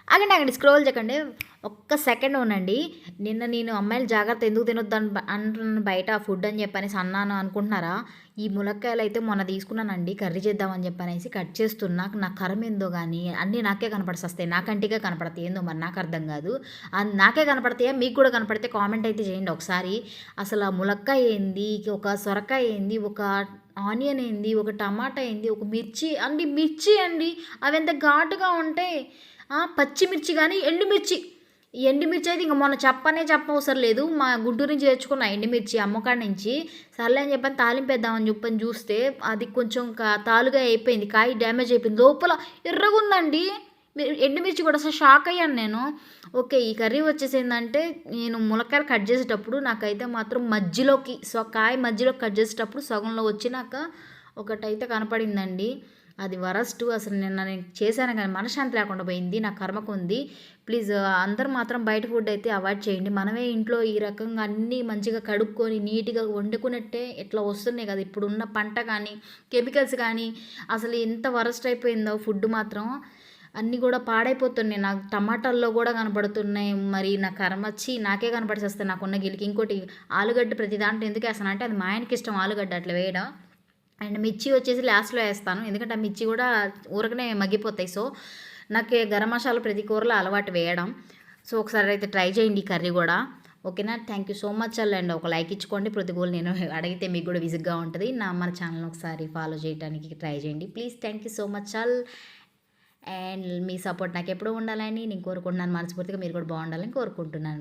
ఆగండి ఆగండి, స్క్రోల్ చేయకండి, ఒక్క సెకండ్ ఉండండి. నిన్న నేను అమ్మాయిలు జాగ్రత్త ఎందుకు తినొద్దు అంటున్నాను బయట ఫుడ్ అని చెప్పనేసి అన్నాను అనుకుంటున్నారా? ఈ ములక్కాయలు అయితే మొన్న తీసుకున్నానండి కర్రీ చేద్దామని చెప్పనేసి కట్ చేస్తున్నా. నా కర్మ ఏందో కానీ అన్నీ నాకే కనపడిస్తాయి, నా కంటికే కనపడతాయి, ఏందో మరి నాకు అర్థం కాదు. నాకే కనపడతాయా మీకు కూడా కనపడితే కామెంట్ అయితే చేయండి ఒకసారి. అసలు ఆ ములక్కాయ ఏంది, ఒక సొరకాయ ఏంది, ఒక ఆనియన్ ఏంది, ఒక టమాటా ఏంది, ఒక మిర్చి అండి, మిర్చి అండి అవి ఎంత ఘాటుగా ఉంటాయి. పచ్చిమిర్చి కానీ ఎండుమిర్చి, ఎండుమిర్చి అయితే ఇంక మొన్న చెప్పవసరం లేదు, మా గుంటూరు నుంచి తెచ్చుకున్న ఎండుమిర్చి అమ్మకాడ నుంచి. సర్లే అని చెప్పని తాలింపేద్దామని చెప్పని చూస్తే అది కొంచెం తాలుగా అయిపోయింది, కాయ డ్యామేజ్ అయిపోయింది, లోపల ఎర్రగుందండి. ఎండుమిర్చి కూడా అసలు షాక్ అయ్యాను నేను. ఓకే, ఈ కర్రీ వచ్చేసి ఏంటంటే నేను ములక్కాయలు కట్ చేసేటప్పుడు నాకైతే మాత్రం మధ్యలోకి కాయ మధ్యలోకి కట్ చేసేటప్పుడు సగంలో వచ్చినాక ఒకటైతే కనపడిందండి. అది వరస్ట్. అసలు నిన్న నేను చేశాను కానీ మనశ్శాంతి లేకుండా పోయింది, నా కర్మకు ఉంది. ప్లీజ్ అందరూ మాత్రం బయట ఫుడ్ అయితే అవాయిడ్ చేయండి. మనమే ఇంట్లో ఈ రకంగా అన్నీ మంచిగా కడుక్కొని నీట్గా వండుకున్నట్టే ఇట్లా వస్తున్నాయి కదా ఇప్పుడున్న పంట కానీ కెమికల్స్ కానీ. అసలు ఎంత వరస్ట్ అయిపోయిందో ఫుడ్ మాత్రం, అన్నీ కూడా పాడైపోతున్నాయి. నాకు టమాటాల్లో కూడా కనపడుతున్నాయి. మరి నా కర్మచ్చి నాకే కనపడిచేస్తాయి నాకున్న గిలికి. ఇంకోటి ఆలుగడ్డ ప్రతి దాంట్లో ఎందుకు వేస్తాను అంటే అది మా ఆయనకి ఇష్టం ఆలుగడ్డ అట్లా వేయడం. అండ్ మిర్చి వచ్చేసి లాస్ట్లో వేస్తాను, ఎందుకంటే ఆ మిర్చి కూడా ఊరకనే మగ్గిపోతాయి. సో నాకు గరం మసాలా ప్రతి కూరలో అలవాటు వేయడం. సో ఒకసారి అయితే ట్రై చేయండి ఈ కర్రీ కూడా. ఓకేనా, thank you so much and ఒక లైక్ ఇచ్చుకోండి. ప్రతి గోల్ నేను అడిగితే మీకు కూడా విజిట్గా ఉంటుంది. మన ఛానల్ ఒకసారి ఫాలో చేయడానికి ట్రై చేయండి please. Thank you so much and me support నాకు ఎప్పుడూ ఉండాలని నేను కోరుకుంటున్నాను. మనస్ఫూర్తిగా మీరు కూడా బాగుండాలని కోరుకుంటున్నాను.